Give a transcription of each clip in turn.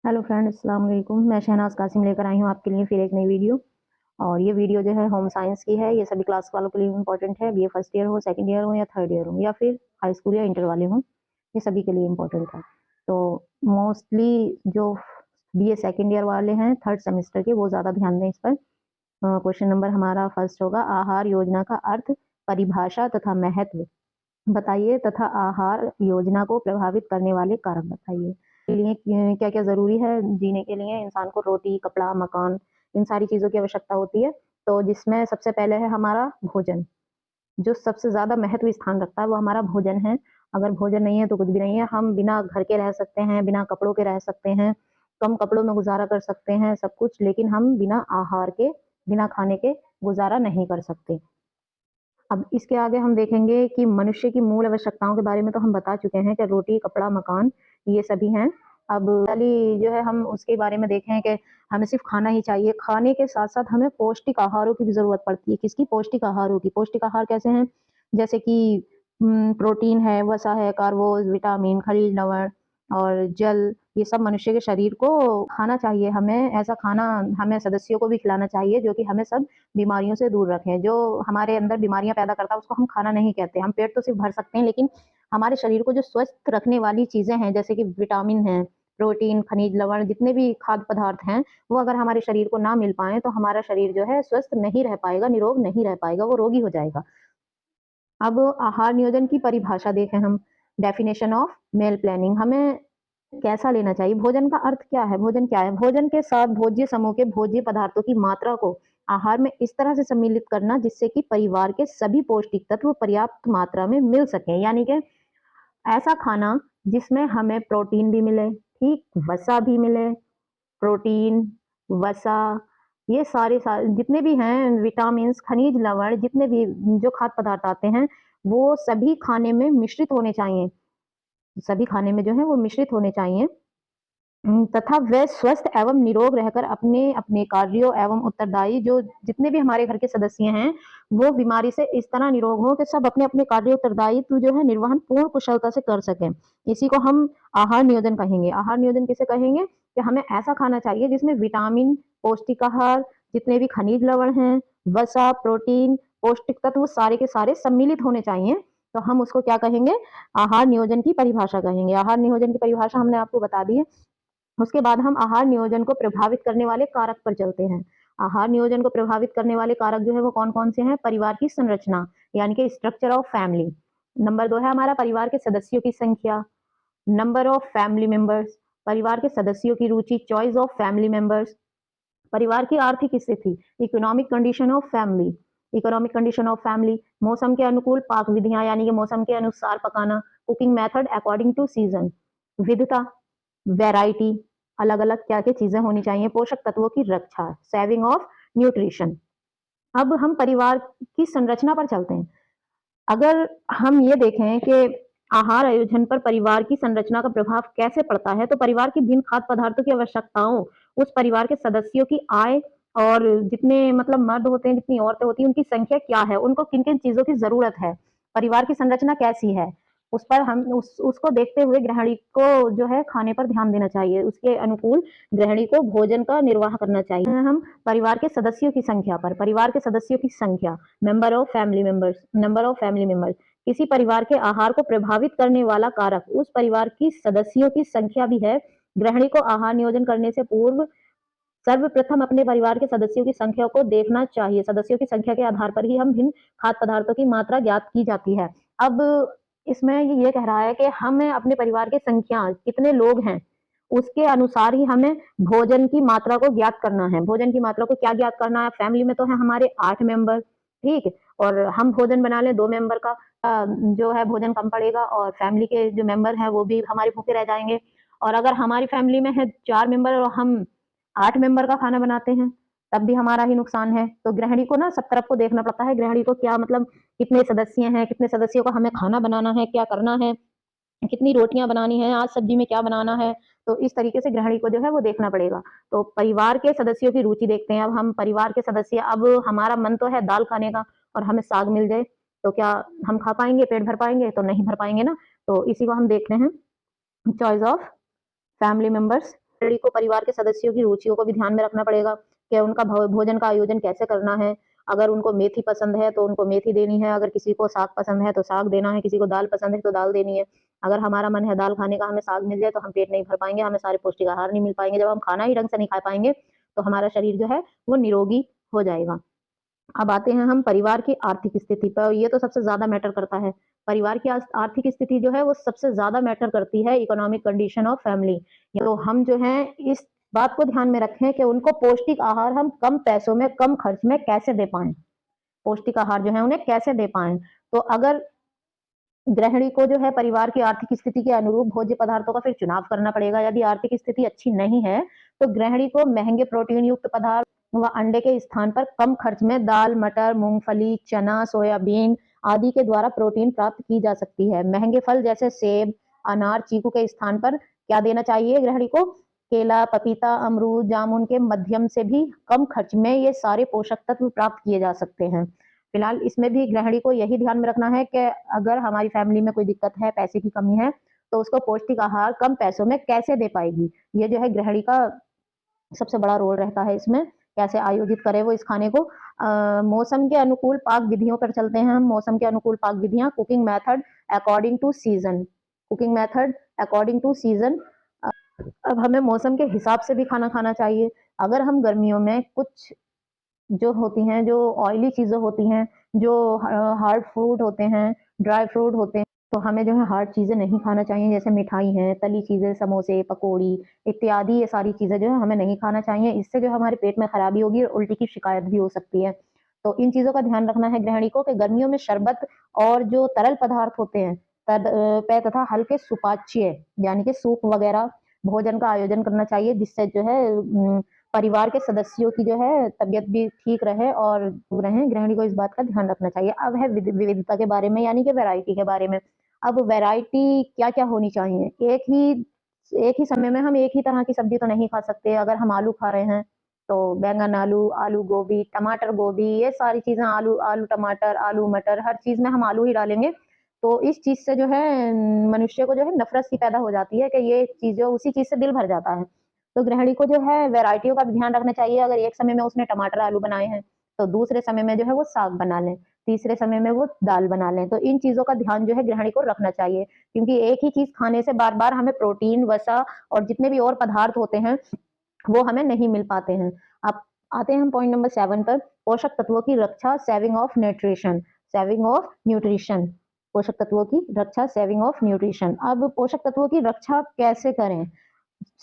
Hello friends, अस्सलाम वालेकुम। मैं शहनाज कासिम लेकर आई हूँ आपके लिए फिर एक नई वीडियो। और ये वीडियो जो है होम साइंस की है। ये सभी क्लास वालों के लिए इम्पोर्टेंट है। बीए फर्स्ट ईयर हो, सेकंड ईयर हो या थर्ड ईयर हो, या फिर हाई स्कूल या इंटर वाले हों, ये सभी के लिए इम्पोर्टेंट है। तो मोस्टली जो बीए सेकंड ईयर वाले हैं थर्ड सेमेस्टर के, वो ज़्यादा ध्यान दें इस पर। क्वेश्चन नंबर हमारा फर्स्ट होगा, आहार योजना का अर्थ, परिभाषा तथा महत्व बताइए तथा आहार योजना को प्रभावित करने वाले कारक बताइए। के लिए क्या क्या जरूरी है जीने के लिए? इंसान को रोटी, कपड़ा, मकान, इन सारी चीजों की आवश्यकता होती है। तो जिसमें सबसे पहले है हमारा भोजन। जो सबसे ज्यादा महत्व स्थान रखता है वो हमारा भोजन है। अगर भोजन नहीं है तो कुछ भी नहीं है। हम बिना घर के रह सकते हैं, बिना कपड़ों के रह सकते हैं, कम कपड़ों में गुजारा कर सकते हैं सब कुछ, लेकिन हम बिना आहार के, बिना खाने के गुजारा नहीं कर सकते। अब इसके आगे हम देखेंगे कि मनुष्य की मूल आवश्यकताओं के बारे में तो हम बता चुके हैं कि रोटी, कपड़ा, मकान, ये सभी हैं। अब पहली जो है हम उसके बारे में देखें कि हमें सिर्फ खाना ही चाहिए। खाने के साथ साथ हमें पौष्टिक आहारों की भी जरूरत पड़ती है। किसकी? पौष्टिक आहारों की। पौष्टिक आहार कैसे हैं? जैसे कि प्रोटीन है, वसा है, कार्बोज, विटामिन, खनिज, लवण और जल, ये सब मनुष्य के शरीर को खाना चाहिए। हमें ऐसा खाना हमें सदस्यों को भी खिलाना चाहिए जो कि हमें सब बीमारियों से दूर रखें। जो हमारे अंदर बीमारियां पैदा करता है उसको हम खाना नहीं कहते। हम पेट तो सिर्फ भर सकते हैं, लेकिन हमारे शरीर को जो स्वस्थ रखने वाली चीजें हैं, जैसे कि विटामिन है, प्रोटीन, खनिज, लवण, जितने भी खाद्य पदार्थ हैं, वो अगर हमारे शरीर को ना मिल पाए तो हमारा शरीर जो है स्वस्थ नहीं रह पाएगा, निरोग नहीं रह पाएगा, वो रोगी हो जाएगा। अब आहार नियोजन की परिभाषा देखें हम। डेफिनेशन ऑफ मील प्लानिंग, हमें कैसा लेना चाहिए? भोजन का अर्थ क्या है? भोजन क्या है? भोजन के साथ भोज्य समूह के भोज्य पदार्थों की मात्रा को आहार में इस तरह से सम्मिलित करना जिससे कि परिवार के सभी पौष्टिक तत्व पर्याप्त मात्रा में मिल सके। यानी कि ऐसा खाना जिसमें हमें प्रोटीन भी मिले, ठीक, वसा भी मिले, प्रोटीन, वसा, ये सारे जितने भी हैं, विटामिन, खनिज, लवण, जितने भी जो खाद्य पदार्थ आते हैं, वो सभी खाने में मिश्रित होने चाहिए। सभी खाने में जो है वो मिश्रित होने चाहिए। तथा वे स्वस्थ एवं निरोग रहकर अपने अपने कार्यों एवं उत्तरदायी, जो जितने भी हमारे घर के सदस्य हैं, वो बीमारी से इस तरह निरोग हो कि सब अपने अपने कार्य उत्तरदायित्व जो है निर्वहन पूर्ण कुशलता से कर सकें। इसी को हम आहार नियोजन कहेंगे। आहार नियोजन किसे कहेंगे? कि हमें ऐसा खाना चाहिए जिसमें विटामिन, पौष्टिक आहार, जितने भी खनिज लवण हैं, वसा, प्रोटीन, पौष्टिक तत्व सारे के सारे सम्मिलित होने चाहिए। तो हम उसको क्या कहेंगे? आहार नियोजन की परिभाषा कहेंगे। आहार नियोजन की परिभाषा हमने आपको बता दी है। उसके बाद हम आहार नियोजन को प्रभावित करने वाले कारक पर चलते हैं। आहार नियोजन को प्रभावित करने वाले कारक जो है वो कौन कौन से हैं? परिवार की संरचना, यानी कि स्ट्रक्चर ऑफ फैमिली। नंबर 2 है हमारा परिवार के सदस्यों की संख्या, नंबर ऑफ फैमिली मेंबर्स, परिवार के सदस्यों की रुचि, चॉइस ऑफ फैमिली मेंबर्स, परिवार की आर्थिक स्थिति, economic condition of family, economic condition of family, मौसम के अनुकूल पाक विधियां, यानी कि मौसम के अनुसार पकाना, cooking method according to season, विविधता, वैरायटी, अलग अलग क्या क्या चीजें होनी चाहिए, पोषक तत्वों की रक्षा, सेविंग ऑफ न्यूट्रिशन। अब हम परिवार की संरचना पर चलते हैं। अगर हम ये देखें कि आहार आयोजन पर परिवार की संरचना का प्रभाव कैसे पड़ता है, तो परिवार की भिन्न खाद्य पदार्थों की आवश्यकताओं, उस परिवार के सदस्यों की आय, और जितने मतलब मर्द होते हैं, जितनी औरतें होती हैं, उनकी संख्या क्या है, उनको किन किन चीजों की जरूरत है, परिवार की संरचना कैसी है, उस पर हम उसको देखते हुए गृहिणी को जो है खाने पर ध्यान देना चाहिए। उसके अनुकूल गृहिणी को भोजन का निर्वाह करना चाहिए। हम परिवार के सदस्यों की संख्या पर, परिवार के सदस्यों की संख्या, member of family members, number of family members, किसी परिवार के आहार को प्रभावित करने वाला कारक उस परिवार की सदस्यों की संख्या भी है। गृहिणी को आहार नियोजन करने से पूर्व सर्वप्रथम अपने परिवार के सदस्यों की संख्या को देखना चाहिए। सदस्यों की संख्या के आधार पर ही हम भिन्न खाद्य पदार्थों की मात्रा ज्ञात की जाती है। अब इसमें ये कह रहा है कि हमें अपने परिवार की संख्या, कितने लोग हैं, उसके अनुसार ही हमें भोजन की मात्रा को ज्ञात करना है। भोजन की मात्रा को क्या ज्ञात करना है? फैमिली में तो है हमारे 8 मेंबर, ठीक, और हम भोजन बना लें 2 मेंबर का, जो है भोजन कम पड़ेगा और फैमिली के जो मेंबर हैं वो भी हमारे भूखे रह जाएंगे। और अगर हमारी फैमिली में है 4 मेंबर और हम 8 मेंबर का खाना बनाते हैं, तब भी हमारा ही नुकसान है। तो गृहिणी को ना सब तरफ को देखना पड़ता है। गृहिणी को क्या मतलब कितने सदस्य हैं, कितने सदस्यों का हमें खाना बनाना है, क्या करना है, कितनी रोटियां बनानी है, आज सब्जी में क्या बनाना है, तो इस तरीके से गृहिणी को जो है वो देखना पड़ेगा। तो परिवार के सदस्यों की रुचि देखते हैं। अब हम परिवार के सदस्य, अब हमारा मन तो है दाल खाने का और हमें साग मिल जाए, तो क्या हम खा पाएंगे? पेट भर पाएंगे? तो नहीं भर पाएंगे ना। तो इसी को हम देखते हैं, चॉइस ऑफ फैमिली मेंबर्स। गृहिणी को परिवार के सदस्यों की रुचियों को भी ध्यान में रखना पड़ेगा कि उनका भोजन का आयोजन कैसे करना है। अगर उनको मेथी पसंद है तो उनको मेथी देनी है, अगर किसी को साग पसंद है तो साग देना है, किसी को दाल पसंद है तो दाल देनी है। अगर हमारा मन है दाल खाने का, हमें साग मिल जाए तो हम पेट नहीं भर पाएँगे, हमें सारे पौष्टिक आहार नहीं मिल पाएँगे। जब हम खाना ही ढंग से नहीं खा पाएँगे तो हमारा शरीर जो है वो निरोगी हो जाएगा। अब आते हैं हम परिवार की आर्थिक स्थिति पर, ये तो सबसे ज़्यादा मैटर करता है। परिवार की आर्थिक स्थिति जो है वो सबसे ज़्यादा मैटर करती है, इकोनॉमिक कंडीशन ऑफ फैमिली। तो हम जो है इस बात को ध्यान में रखें कि उनको पौष्टिक आहार हम कम पैसों में, कम खर्च में कैसे दे पाएँ। पौष्टिक आहार जो है उन्हें कैसे दे पाएँ। तो अगर गृहिणी को जो है परिवार की आर्थिक स्थिति के अनुरूप भोज्य पदार्थों का फिर चुनाव करना पड़ेगा। यदि आर्थिक स्थिति अच्छी नहीं है, तो गृहिणी को महँगे प्रोटीन युक्त पदार्थ व अंडे के स्थान पर कम खर्च में दाल, मटर, मूँगफली, चना, सोयाबीन आदि के द्वारा प्रोटीन प्राप्त की जा सकती है। महँगे फल जैसे सेब, अनार, चीकू के स्थान पर क्या देना चाहिए गृहिणी को? केला, पपीता, अमरूद, जामुन के मध्यम से भी कम खर्च में ये सारे पोषक तत्व प्राप्त किए जा सकते हैं। फिलहाल इसमें भी गृहिणी को यही ध्यान में रखना है कि अगर हमारी फैमिली में कोई दिक्कत है, पैसे की कमी है, तो उसको पौष्टिक आहार कम पैसों में कैसे दे पाएगी। ये जो है गृहिणी का सबसे बड़ा रोल रहता है इसमें, कैसे आयोजित करे वो इस खाने को। मौसम के अनुकूल पाक विधियों पर चलते हैं हम। मौसम के अनुकूल पाक विधियाँ, cooking method according to season. Cooking method according to season. अब हमें मौसम के हिसाब से भी खाना खाना चाहिए। अगर हम गर्मियों में कुछ जो होती हैं, जो ऑयली चीज़ें होती हैं, जो हार्ड फ्रूट होते हैं, ड्राई फ्रूट होते हैं, तो हमें जो है हार्ड चीज़ें नहीं खाना चाहिए, जैसे मिठाई है, तली चीज़ें, समोसे, पकौड़ी इत्यादि ये सारी चीज़ें जो है हमें नहीं खाना चाहिए। इससे जो हमारे पेट में खराबी होगी और उल्टी की शिकायत भी हो सकती है। तो इन चीज़ों का ध्यान रखना है गृहिणी को कि गर्मियों में शरबत और जो तरल पदार्थ होते हैं पेय तथा हल्के सुपाच्य यानी कि सूप वगैरह भोजन का आयोजन करना चाहिए, जिससे जो है परिवार के सदस्यों की जो है तबीयत भी ठीक रहे और रहें। गृहिणी को इस बात का ध्यान रखना चाहिए। अब है विविधता के बारे में, यानी कि वैरायटी के बारे में। अब वैरायटी क्या-क्या होनी चाहिए? एक ही समय में हम एक ही तरह की सब्जी तो नहीं खा सकते। अगर हम आलू खा रहे हैं, तो बैंगन आलू, आलू गोभी, टमाटर गोभी, ये सारी चीज़ें आलू आलू टमाटर, आलू मटर, हर चीज़ में हम आलू ही डालेंगे। तो इस चीज़ से जो है मनुष्य को जो है नफ़रत सी पैदा हो जाती है कि ये चीज़ें उसी चीज़ से दिल भर जाता है। तो गृहिणी को जो है वैरायटियों का भी ध्यान रखना चाहिए। अगर एक समय में उसने टमाटर आलू बनाए हैं, तो दूसरे समय में जो है वो साग बना लें, तीसरे समय में वो दाल बना लें। तो इन चीज़ों का ध्यान जो है गृहिणी को रखना चाहिए, क्योंकि एक ही चीज़ खाने से बार-बार हमें प्रोटीन, वसा और जितने भी और पदार्थ होते हैं, वो हमें नहीं मिल पाते हैं। अब आते हैं हम पॉइंट नंबर 7 पर, पोषक तत्वों की रक्षा, saving of nutrition. Saving of nutrition, पोषक तत्वों की रक्षा, सेविंग ऑफ न्यूट्रिशन। अब पोषक तत्वों की रक्षा कैसे करें?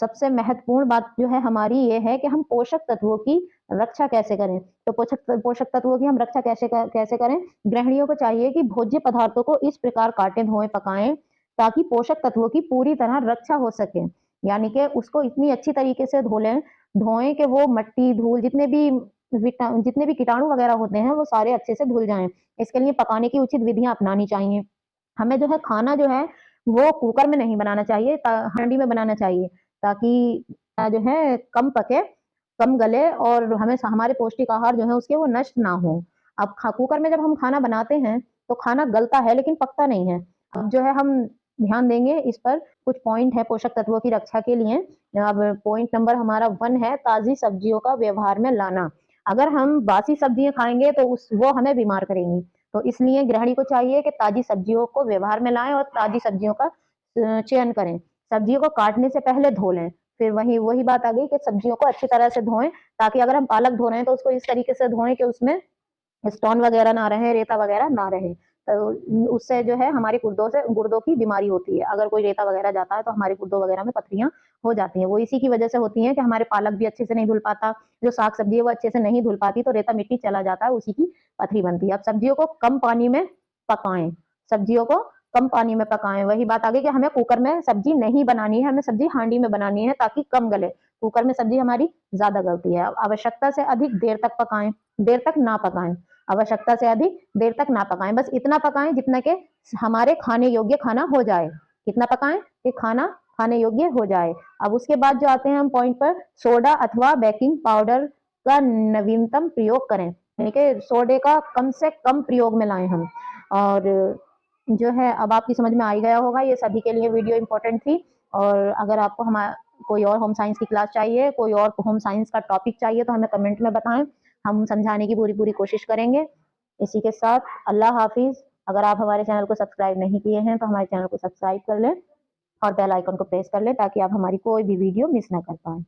सबसे महत्वपूर्ण बात जो है हमारी ये है कि हम पोषक तत्वों की रक्षा कैसे करें। तो पोषक तत्वों की हम रक्षा कैसे करें? गृहिणियों को चाहिए कि भोज्य पदार्थों को इस प्रकार काटें, धोएं, पकाएं ताकि पोषक तत्वों की पूरी तरह रक्षा हो सके। यानी कि उसको इतनी अच्छी तरीके से धोएं कि वो मट्टी, धूल, जितने भी कीटाणु वगैरह होते हैं वो सारे अच्छे से धुल जाएं। इसके लिए पकाने की उचित विधियां अपनानी चाहिए। हमें जो है खाना जो है वो कुकर में नहीं बनाना चाहिए, हांडी में बनाना चाहिए, ताकि जो है कम पके, कम गले और हमें हमारे पौष्टिक आहार जो है उसके वो नष्ट ना हो। अब कुकर में जब हम खाना बनाते हैं तो खाना गलता है लेकिन पकता नहीं है। अब जो है हम ध्यान देंगे इस पर, कुछ पॉइंट है पोषक तत्वों की रक्षा के लिए। अब पॉइंट नंबर हमारा 1 है ताज़ी सब्जियों का व्यवहार में लाना। अगर हम बासी सब्जियाँ खाएँगे तो वो हमें बीमार करेंगी। तो इसलिए गृहिणी को चाहिए कि ताज़ी सब्जियों को व्यवहार में लाएँ और ताज़ी सब्जियों का चयन करें। सब्जियों को काटने से पहले धो लें। फिर वही बात आ गई कि सब्जियों को अच्छी तरह से धोएँ, ताकि अगर हम पालक धो रहे हैं तो उसको इस तरीके से धोएँ कि उसमें स्टोन वगैरह ना रहे, रेता वगैरह ना रहे। तो उससे जो है हमारी गुर्दों की बीमारी होती है। अगर कोई रेता वगैरह जाता है तो हमारे गुर्दों वगैरह में पथरियाँ हो जाती हैं। वो इसी की वजह से होती हैं कि हमारे पालक भी अच्छे से नहीं धुल पाता, जो साग-सब्ज़ी है वो अच्छे से नहीं धुल पाती, तो रेता मिट्टी चला जाता है, उसी की पथरी बनती है। अब सब्जियों को कम पानी में पकाएँ, सब्जियों को कम पानी में पकाएँ। वही बात आ गई कि हमें कुकर में सब्ज़ी नहीं बनानी है, हमें सब्ज़ी हांडी में बनानी है ताकि कम गले। कुकर में सब्ज़ी हमारी ज़्यादा गलती है। आवश्यकता से अधिक देर तक पकाएँ, देर तक ना पकाएँ। आवश्यकता से अधिक देर तक ना पकाएं, बस इतना पकाएं जितना कि हमारे खाने योग्य खाना हो जाए। कितना पकाएं कि खाना खाने योग्य हो जाए। अब उसके बाद जो आते हैं हम पॉइंट पर, सोडा अथवा बेकिंग पाउडर का नवीनतम प्रयोग करें, यानी कि सोडे का कम से कम प्रयोग में लाएं हम। और जो है अब आपकी समझ में आ ही गया होगा, ये सभी के लिए वीडियो इंपॉर्टेंट थी। और अगर आपको कोई और होम साइंस की क्लास चाहिए, कोई और होम साइंस का टॉपिक चाहिए तो हमें कमेंट में बताएं, हम समझाने की पूरी पूरी कोशिश करेंगे। इसी के साथ अल्लाह हाफिज। अगर आप हमारे चैनल को सब्सक्राइब नहीं किए हैं तो हमारे चैनल को सब्सक्राइब कर लें और बेल आइकन को प्रेस कर लें ताकि आप हमारी कोई भी वीडियो मिस ना कर पाएं।